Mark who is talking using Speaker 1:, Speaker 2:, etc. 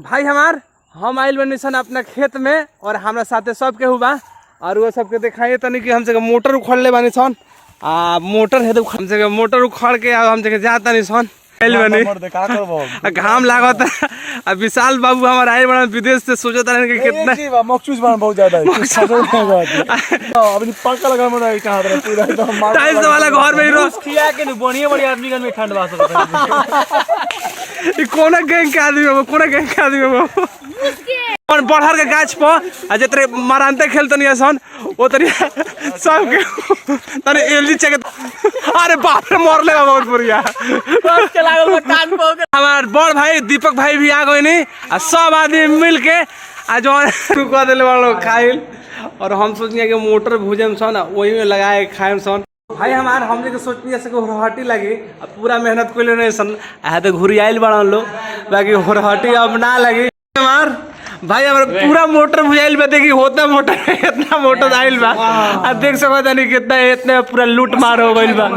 Speaker 1: भाई हमार हम आइल बनी सन अपना खेत में और हमारा साथे सब के हुआ और वो सबके दिखाइए तनी कि हम जगह मोटर उखड़ ले बानी सन मोटर है तो हम जगह मोटर उखड़ के हम जगह जाता नहीं सन घाम लागत है। विशाल बाबू हमारे आए बड़ा विदेश से सोचता रहने कि कितना
Speaker 2: मखसूस बना बहुत ज्यादा है अपनी पंखा लगा में कहां पर पूरा एकदम
Speaker 1: टाइल्स वाला घर में ही रहो
Speaker 3: खिया के बढ़िया बढ़िया आदमी घर में ठंड बा सकता
Speaker 1: है कोना गैंग के आदमी है कोना गैंग के आदमी है और बढ़र के गाछ पर जतरे मारंते खेलतनी सन ओ तरी सब के तने एलजी चेक अरे बाप रे मर ले बहुत बढ़िया
Speaker 3: बस के लागल में कान पे
Speaker 1: हमार बड़ भाई दीपक भाई भी आ गए नी आ सब आदमी मिल के आ जो रुका देले वालो खाइल और हम सोचनी कि मोटर भूजम सन वही में लगाए खाएम सन भाई हमार हमने के सोचनी से होरहटी लगी अब पूरा मेहनत कोई नहीं सन आ तो घुरी आइल बड़ा लोग बाकी होरहटी अब ना लगी हमार भाई हमारा पूरा मोटर भुजाइल बा देखी होता मोटर इतना मोटर आइल बा आ देख सको तनी कितना इतना पूरा लूट मार हो गइल बा।